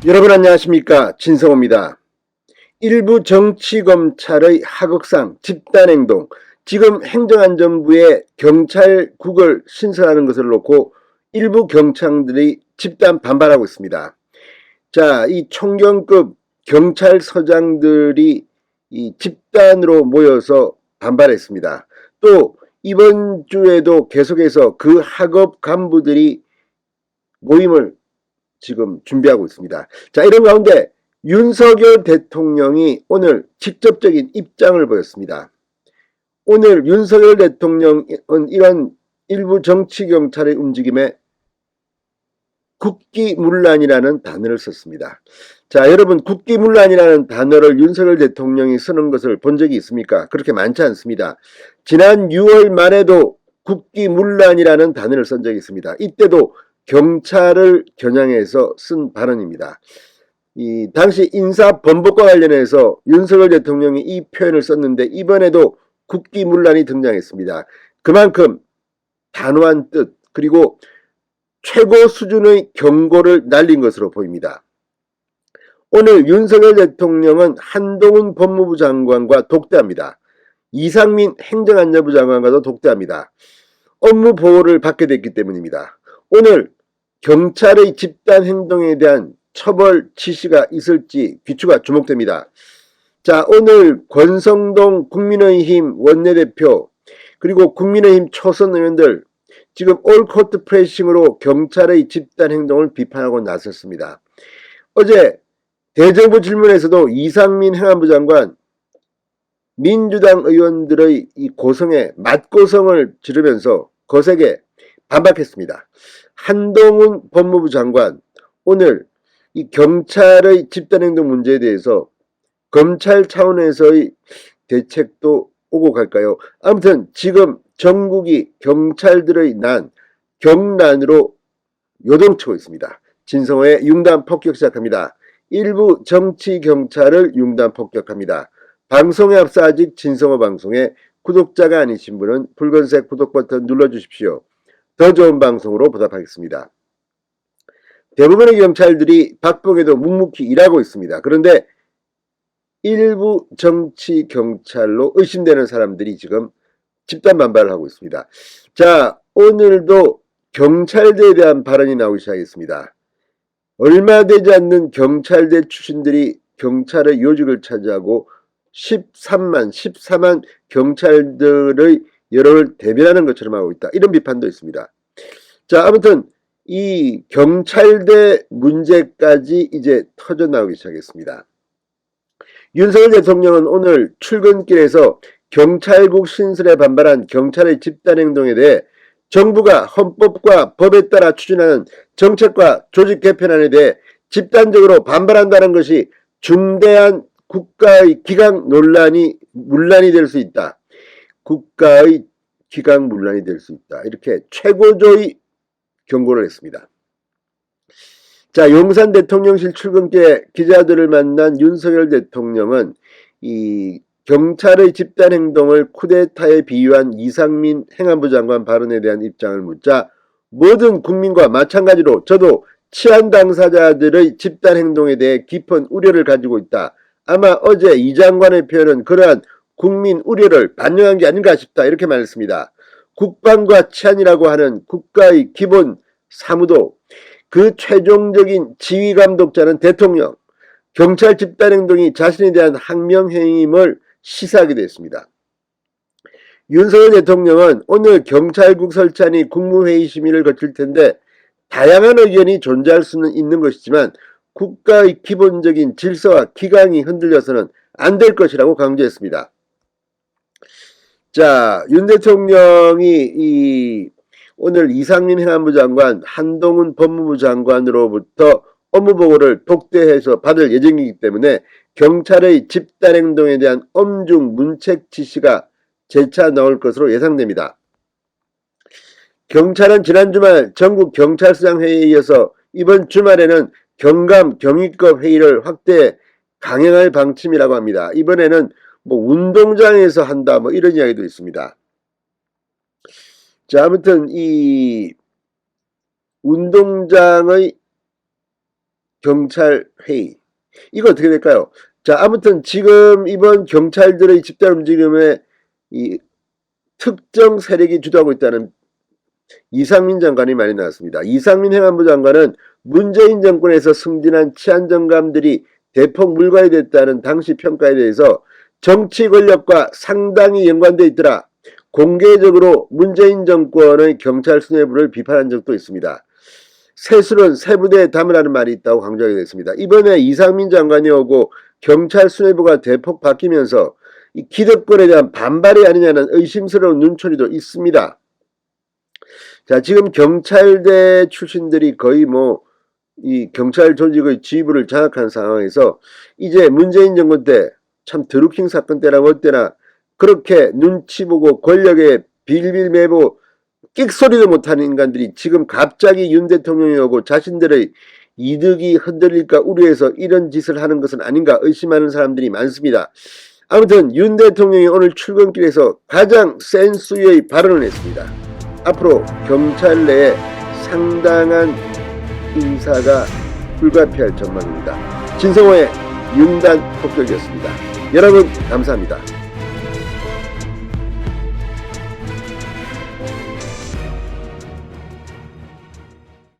여러분 안녕하십니까, 진성호입니다. 일부 정치검찰의 하극상, 집단행동, 지금 행정안전부에 경찰국을 신설하는 것을 놓고 일부 경찰들이 집단 반발하고 있습니다. 자, 이 총경급 경찰서장들이 이 집단으로 모여서 반발했습니다. 또 이번 주에도 계속해서 그 하급 간부들이 모임을 지금 준비하고 있습니다. 자, 이런 가운데 윤석열 대통령이 오늘 직접적인 입장을 보였습니다. 오늘 윤석열 대통령은 이런 일부 정치경찰의 움직임에 국기문란이라는 단어를 썼습니다. 자, 여러분, 국기문란이라는 단어를 윤석열 대통령이 쓰는 것을 본 적이 있습니까? 그렇게 많지 않습니다. 지난 6월 말에도 국기문란이라는 단어를 쓴 적이 있습니다. 이때도 경찰을 겨냥해서 쓴 발언입니다. 이 당시 인사범벅과 관련해서 윤석열 대통령이 이 표현을 썼는데 이번에도 국기문란이 등장했습니다. 그만큼 단호한 뜻 그리고 최고 수준의 경고를 날린 것으로 보입니다. 오늘 윤석열 대통령은 한동훈 법무부 장관과 독대합니다. 이상민 행정안전부 장관과도 독대합니다. 업무 보호를 받게 됐기 때문입니다. 오늘 경찰의 집단 행동에 대한 처벌 지시가 있을지 귀추가 주목됩니다. 자, 오늘 권성동 국민의힘 원내대표 그리고 국민의힘 초선 의원들 지금 올코트 프레싱으로 경찰의 집단 행동을 비판하고 나섰습니다. 어제 대정부 질문에서도 이상민 행안부 장관 민주당 의원들의 이 고성에 맞고성을 지르면서 거세게 반박했습니다. 한동훈 법무부 장관 오늘 이 경찰의 집단행동 문제에 대해서 검찰 차원에서의 대책도 오고 갈까요? 아무튼 지금 전국이 경찰들의 경난으로 요동치고 있습니다. 진성호의 융단 폭격 시작합니다. 일부 정치 경찰을 융단 폭격합니다. 방송에 앞서 아직 진성호 방송에 구독자가 아니신 분은 붉은색 구독 버튼 눌러주십시오. 더 좋은 방송으로 보답하겠습니다. 대부분의 경찰들이 박봉에도 묵묵히 일하고 있습니다. 그런데 일부 정치 경찰로 의심되는 사람들이 지금 집단 반발을 하고 있습니다. 자, 오늘도 경찰대에 대한 발언이 나오기 시작했습니다. 얼마 되지 않는 경찰대 출신들이 경찰의 요직을 차지하고 14만 경찰들의 여론을 대변하는 것처럼 하고 있다. 이런 비판도 있습니다. 자, 아무튼 이 경찰대 문제까지 이제 터져나오기 시작했습니다. 윤석열 대통령은 오늘 출근길에서 경찰국 신설에 반발한 경찰의 집단행동에 대해 정부가 헌법과 법에 따라 추진하는 정책과 조직 개편안에 대해 집단적으로 반발한다는 것이 중대한 국가의 문란이 될 수 있다. 국가의 문란이 될 수 있다. 이렇게 최고조의 경고를 했습니다. 자, 용산 대통령실 출근길에 기자들을 만난 윤석열 대통령은 이 경찰의 집단 행동을 쿠데타에 비유한 이상민 행안부 장관 발언에 대한 입장을 묻자 모든 국민과 마찬가지로 저도 치안 당사자들의 집단 행동에 대해 깊은 우려를 가지고 있다. 아마 어제 이 장관의 표현은 그러한 국민 우려를 반영한 게 아닌가 싶다. 이렇게 말했습니다. 국방과 치안이라고 하는 국가의 기본 사무도 그 최종적인 지휘 감독자는 대통령, 경찰 집단 행동이 자신에 대한 항명행위임을 시사하기도 했습니다. 윤석열 대통령은 오늘 경찰국 설치안이 국무회의 심의를 거칠 텐데 다양한 의견이 존재할 수는 있는 것이지만 국가의 기본적인 질서와 기강이 흔들려서는 안 될 것이라고 강조했습니다. 자, 윤 대통령이 오늘 이상민 행안부 장관, 한동훈 법무부 장관으로부터 업무보고를 독대해서 받을 예정이기 때문에 경찰의 집단행동에 대한 엄중 문책 지시가 재차 나올 것으로 예상됩니다. 경찰은 지난 주말 전국 경찰서장 회의에 이어서 이번 주말에는 경감 경위급 회의를 확대 강행할 방침이라고 합니다. 이번에는 운동장에서 한다 이런 이야기도 있습니다. 자, 아무튼 이 운동장의 경찰 회의. 이거 어떻게 될까요? 자, 아무튼 지금 이번 경찰들의 집단 움직임에 이 특정 세력이 주도하고 있다는 이상민 장관이 말이 나왔습니다. 이상민 행안부 장관은 문재인 정권에서 승진한 치안정감들이 대폭 물과해됐다는 당시 평가에 대해서 정치 권력과 상당히 연관되어 있더라. 공개적으로 문재인 정권의 경찰 수뇌부를 비판한 적도 있습니다. 세술은 세부대에 담으라는 말이 있다고 강조하게 됐습니다. 이번에 이상민 장관이 오고 경찰 수뇌부가 대폭 바뀌면서 이 기득권에 대한 반발이 아니냐는 의심스러운 눈초리도 있습니다. 자, 지금 경찰대 출신들이 거의 이 경찰 조직의 지휘부를 장악한 상황에서 이제 문재인 정권 때 참 드루킹 사건 때나 뭐 때나 그렇게 눈치 보고 권력에 빌빌매고 끽소리도 못하는 인간들이 지금 갑자기 윤 대통령이 오고 자신들의 이득이 흔들릴까 우려해서 이런 짓을 하는 것은 아닌가 의심하는 사람들이 많습니다. 아무튼 윤 대통령이 오늘 출근길에서 가장 센 수위의 발언을 했습니다. 앞으로 경찰 내에 상당한 인사가 불가피할 전망입니다. 진성호의 윤단 폭격이었습니다. 여러분 감사합니다.